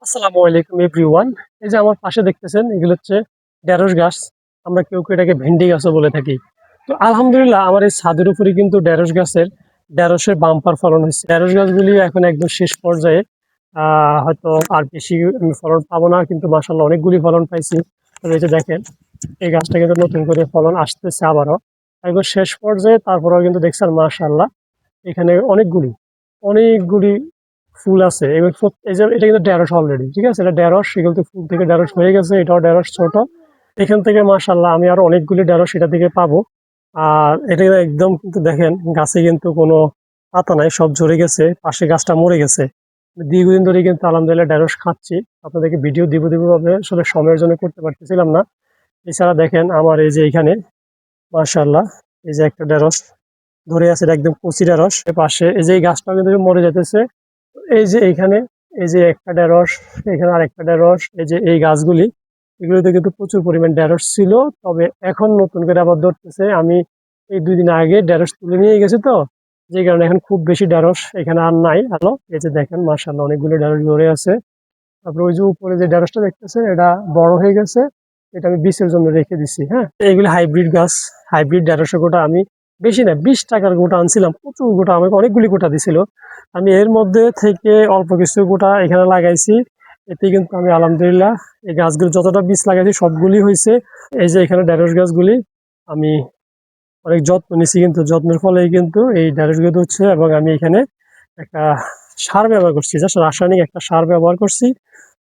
আসসালামু আলাইকুম এভরিওয়ান। এই যে আমার পাশে দেখতেছেন এগুলো হচ্ছে ঢেঁড়স গাছ। আমরা কেউ কেউ এটাকে ভেন্ডি গাছও বলে থাকি। তো আলহামদুলিল্লাহ আমার এই ছাদের উপরে কিন্তু ঢেঁড়স গাছের ঢেঁড়সের বাম্পার ফলন হয়েছে। ঢেঁড়স গাছগুলি এখন একদম শেষ পর্যায়ে। হয়তো আর বেশি আমি ফলন পাবো না, কিন্তু মাশাআল্লাহ অনেকগুলি ফলন পাইছি। তবে এই যে দেখেন এই গাছটা কিন্তু নতুন করে ফলন আসতেছে আবারও একদম শেষ পর্যায়ে। তারপরেও কিন্তু দেখছেন মাশাআল্লাহ এখানে অনেকগুলি অনেকগুলি ফুল আছে। এবার এই যে এটা কিন্তু ঢেঁড়স অলরেডি, ঠিক আছে, এটা ঢেঁড়স, এগুলো তো ফুল থেকে ঢেঁড়স হয়ে গেছে, এটাও ঢেঁড়স ছোট। এখান থেকে মাশাআল্লাহ আমি আরো অনেকগুলি ঢেঁড়স এটা থেকে পাবো। আর এটা একদম কিন্তু দেখেন গাছে কিন্তু কোনো পাতা নাই, সব ঝরে গেছে, পাশে গাছটা মরে গেছে। দীর্ঘদিন ধরে কিন্তু আলহামদুলিল্লাহ ঢেঁড়স খাচ্ছি। আপনাদেরকে ভিডিও দিব ভাবে আসলে সময়ের জন্য করতে পারতেছিলাম না। এছাড়া দেখেন আমার এই যে এখানে মাশাআল্লাহ এই যে একটা ঢেঁড়স ধরে আছে, এটা একদম কচি ঢেঁড়স। এর পাশে এই যে এই গাছটা কিন্তু মরে যেতেছে। এই যে এইখানে এই যে একটা ঢেঁড়স, এখানে আরেকটা ঢেঁড়স, এই যে এই গাছগুলি, এগুলোতে কিন্তু প্রচুর পরিমাণ ঢেঁড়স ছিল। তবে এখন নতুন করে আবার ধরতেছে। আমি এই 2 দিন আগে ঢেঁড়স তুলে নিয়ে গেছি, তো যে কারণে এখন খুব বেশি ঢেঁড়স এখানে আর নাই। হ্যালো, এই যে দেখেন মাশাআল্লাহ অনেকগুলো ঢেঁড়স ধরে আছে। তারপরে ওই যে উপরে যে ঢেঁড়সটা দেখতেছেন এটা বড় হয়ে গেছে, এটা আমি বীজের জন্য রেখে দিছি। হ্যাঁ, এইগুলি হাইব্রিড গাছ, হাইব্রিড ঢেঁড়সের গোটা আমি বেশি না 20 টাকার গোটা আনছিলাম, প্রচুর গোটা, আমাকে অনেকগুলি গোটা দিছিল। আমি এর মধ্যে থেকে অল্প কিছু গোটা এখানে লাগাইছি। এতে কিন্তু আমি আলহামদুলিল্লাহ এই গাছগুলো যতটা বীজ লাগাইছি সবগুলি হয়েছে। এই যে এখানে ঢেঁড়স গাছগুলি আমি অনেক যত্ন নিছি, কিন্তু যত্নের ফলে কিন্তু এই ঢেঁড়স গাছ হচ্ছে। এবং আমি এখানে একটা সার ব্যবহার করছি, জাস্ট রাসায়নিক একটা সার ব্যবহার করছি।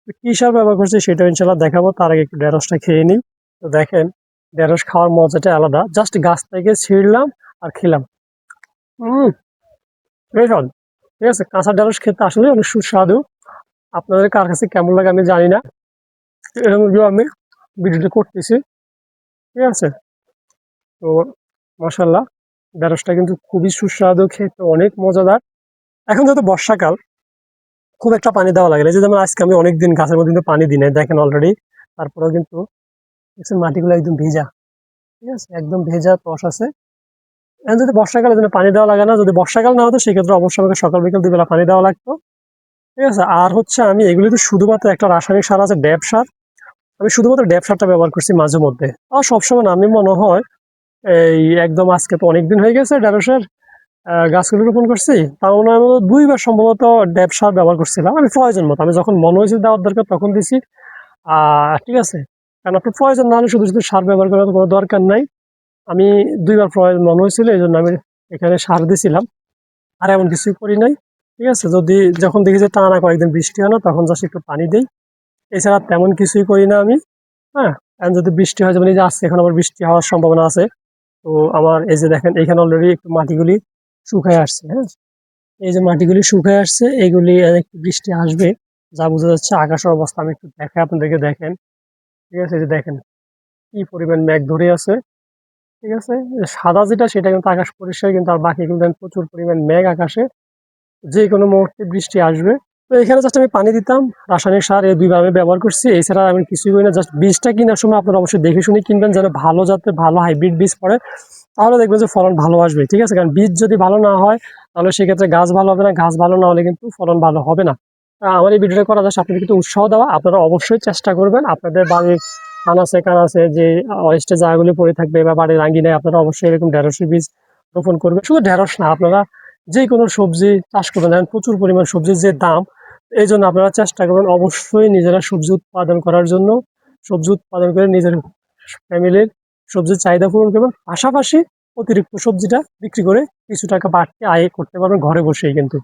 তো কি সার ব্যবহার করছি সেটা ইনশাল্লাহ দেখাবো, তার আগে একটু ঢেঁড়সটা খেয়ে নিই। তো দেখেন ঢেঁড়স খাওয়ার মজাটা আলাদা, জাস্ট গাছ থেকে ছিঁড়লাম আর খেলাম। হম, বেশ ভালো। ঠিক আছে, কাঁচা ঢেঁড়স খেতে আসলে অনেক সুস্বাদু। আপনাদের কার কাছে কেমন লাগে আমি জানি না, এরকম ভিডিও আমি ভিডিওটা করতেছি। ঠিক আছে, তো মাশাল্লাহ ঢেঁড়সটা কিন্তু খুবই সুস্বাদু, খেতে অনেক মজাদার। এখন যেহেতু বর্ষাকাল, খুব একটা পানি দেওয়া লাগে না। এই যে যেমন আজকে আমি অনেকদিন গাছের মধ্যে কিন্তু পানি দিই নাই, দেখেন অলরেডি। তারপরেও কিন্তু দেখছেন মাটিগুলো একদম ভেজা। ঠিক আছে, একদম ভেজা তস আছে। এখন যদি বর্ষাকালে যেন পানি দেওয়া লাগে না, যদি বর্ষাকাল না হতো সেক্ষেত্রে অবশ্যই আমাকে সকাল বিকেল 2 বেলা পানি দেওয়া লাগতো। ঠিক আছে, আর হচ্ছে আমি এগুলিতে শুধুমাত্র একটা রাসায়নিক সার আছে ড্যাপ সার, আমি শুধুমাত্র ড্যাপ সারটা ব্যবহার করছি মাঝে মধ্যে। আর সবসময় না, আমি মনে হয় এই একদম আজকে তো অনেকদিন হয়ে গেছে ঢেঁড়সের গাছগুলো রোপণ করছি, তার মনে হয় আমি 2 বার সম্ভবত ড্যাপ সার ব্যবহার করছিলাম। আমি প্রয়োজন মতো, আমি যখন মনে হয়েছে দেওয়ার দরকার তখন দিছি। ঠিক আছে, কারণ আপনার প্রয়োজন না হলে শুধু শুধু সার ব্যবহার করার কোনো দরকার নাই। আমি 2 বার প্রয়োজন মনে হয়েছিল, এই জন্য আমি এখানে সার দিছিলাম। আর এমন কিছুই করি নাই। ঠিক আছে, যদি যখন দেখি যে টানা কয়েকদিন বৃষ্টি হয় না, তখন জাস্ট একটু পানি দিই। এছাড়া তেমন কিছুই করি না আমি। হ্যাঁ, এখন যদি বৃষ্টি হয়, যেমন এই যে আজকে এখন আবার বৃষ্টি হওয়ার সম্ভাবনা আছে। তো আমার এই যে দেখেন এখানে অলরেডি একটু মাটিগুলি শুকায় আসছে। হ্যাঁ, এই যে মাটিগুলি শুকায় আসছে, এইগুলি একটু বৃষ্টি আসবে যা বোঝা যাচ্ছে। আকাশের অবস্থা আমি একটু দেখাই আপনাদেরকে, দেখেন। ঠিক আছে, এই যে দেখেন কি পরিমাণ মেঘ ধরে আছে। ঠিক আছে, সাদা যেটা সেটা কিন্তু আকাশ পরিষ্কার, কিন্তু আর বাকি কিন্তু প্রচুর পরিমাণ মেঘ আকাশে, যে কোনো মুহূর্তে বৃষ্টি আসবে। তো এখানে জাস্ট আমি পানি দিতাম, রাসায়নিক সার এই 2 বার আমি ব্যবহার করছি। এছাড়া আমি কিছুই করি না। জাস্ট বীজটা কেনার সময় আপনারা অবশ্যই দেখে শুনে কিনবেন, যেন ভালো জাতের ভালো হাইব্রিড বীজ পড়ে, তাহলে দেখবেন যে ফলন ভালো আসবে। ঠিক আছে, কারণ বীজ যদি ভালো না হয় তাহলে সেক্ষেত্রে গাছ ভালো হবে না, গাছ ভালো না হলে কিন্তু ফলন ভালো হবে না। আমার এই ভিডিওটা করা যাচ্ছে আপনাদের কিন্তু উৎসাহ দেওয়া। আপনারা অবশ্যই চেষ্টা করবেন আপনাদের বাড়ির আনাচে কানাচে যে ওয়েস্টে জায়গাগুলি পড়ে থাকবে বা বাড়ির আঙ্গিনায়, আপনারা অবশ্যই এরকম ঢেঁড়সের বীজ রোপণ করবেন। শুধু ঢেঁড়স না, আপনারা যে কোনো সবজি চাষ করবেন। এখন প্রচুর পরিমাণ সবজির যে দাম, এই জন্য আপনারা চেষ্টা করবেন অবশ্যই নিজেরা সবজি উৎপাদন করার জন্য। সবজি উৎপাদন করে নিজের ফ্যামিলির সবজির চাহিদা পূরণ করবেন, পাশাপাশি অতিরিক্ত সবজিটা বিক্রি করে কিছু টাকা বাড়তি আয় করতে পারবেন ঘরে বসেই কিন্তু।